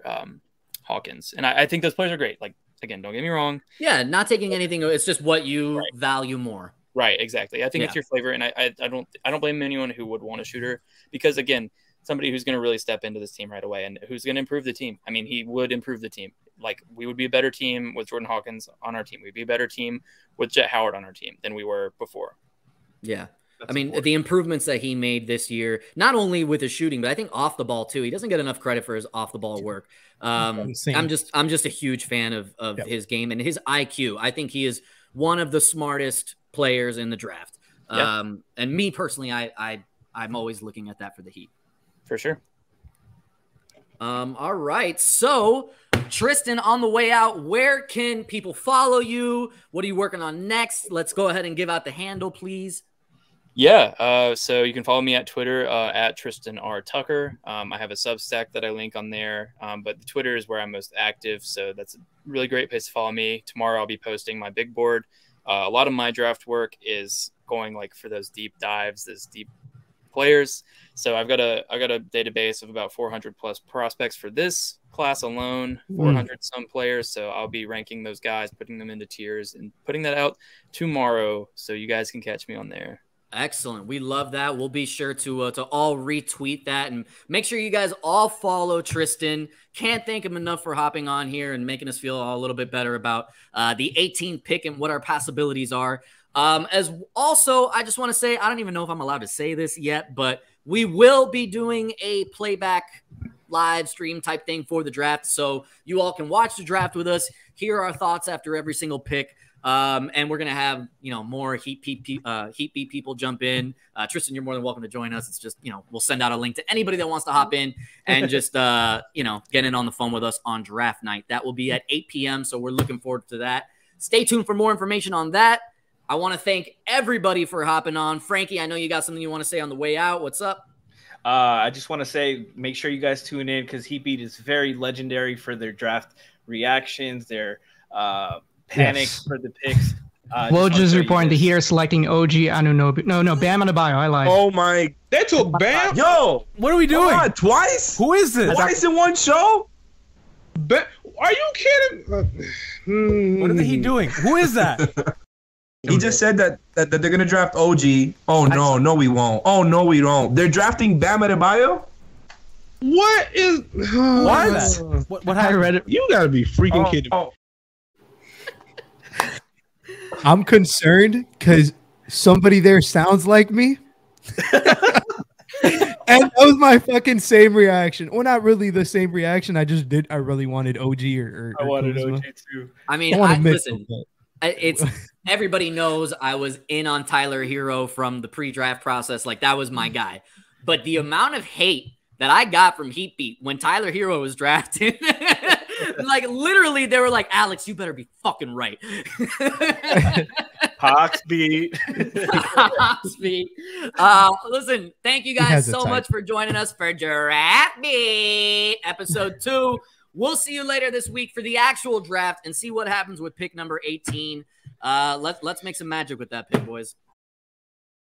Hawkins. And I think those players are great. Like, again, don't get me wrong. Yeah, not taking anything. It's just what you value more. Right, exactly. I think it's your flavor, and I don't blame anyone who would want a shooter because, again, somebody who's going to really step into this team right away and who's going to improve the team. I mean, he would improve the team. Like, we would be a better team with Jordan Hawkins on our team. We'd be a better team with Jet Howard on our team than we were before. Yeah. I mean, the improvements that he made this year, not only with his shooting, but I think off the ball too. He doesn't get enough credit for his off the ball work. I'm just a huge fan of his game and his IQ. I think he is one of the smartest players in the draft. And me personally, I'm always looking at that for the Heat. For sure. All right. So, Tristan, on the way out, where can people follow you? What are you working on next? Let's go ahead and give out the handle, please. Yeah, so you can follow me at Twitter at Tristan R. Tucker. I have a Substack that I link on there, but the Twitter is where I'm most active, so that's a really great place to follow me. Tomorrow I'll be posting my big board. A lot of my draft work is going like for those deep dives, those deep players. So I've got a database of about 400 plus prospects for this class alone, 400 some players. So I'll be ranking those guys, putting them into tiers, and putting that out tomorrow, so you guys can catch me on there. Excellent. We love that. We'll be sure to all retweet that and make sure you guys all follow Tristan. Can't thank him enough for hopping on here and making us feel a little bit better about the 18th pick and what our possibilities are. As also, I just want to say, I don't even know if I'm allowed to say this yet, but we will be doing a playback live stream type thing for the draft. So you all can watch the draft with us, hear our thoughts after every single pick. And we're going to have, more Heat Beat people jump in. Tristan, you're more than welcome to join us. It's just, we'll send out a link to anybody that wants to hop in and just, get in on the phone with us on draft night. That will be at 8 p.m. So we're looking forward to that. Stay tuned for more information on that. I want to thank everybody for hopping on. Frankie, I know you got something you want to say on the way out. What's up? I just want to say, make sure you guys tune in because Heat Beat is very legendary for their draft reactions, their panic for the picks. Woj reporting to here selecting OG Anunoby. No, Bam Adebayo. I lied. Oh my! They took Bam. Yo, what are we doing? Twice? Who is this? Twice in one show? Are you kidding? What are he doing? Who is that? He just said that they're gonna draft OG. Oh no, we won't. Oh no, we don't. They're drafting Bam Adebayo. What is? What happened? I read it. You gotta be freaking kidding me. I'm concerned because somebody there sounds like me. And that was my fucking same reaction. Well, not really the same reaction. I really wanted OG or I wanted Kuzma. OG too. I mean, listen, it's everybody knows I was in on Tyler Hero from the pre-draft process. Like, that was my guy. But the amount of hate that I got from Heat Beat when Tyler Hero was drafted, like, literally, they were like, Alex, you better be fucking right. Hawks beat. Hawks beat. Listen, thank you guys so much for joining us for DraftBeat episode 2. We'll see you later this week for the actual draft and see what happens with pick number 18. Let's make some magic with that pick, boys.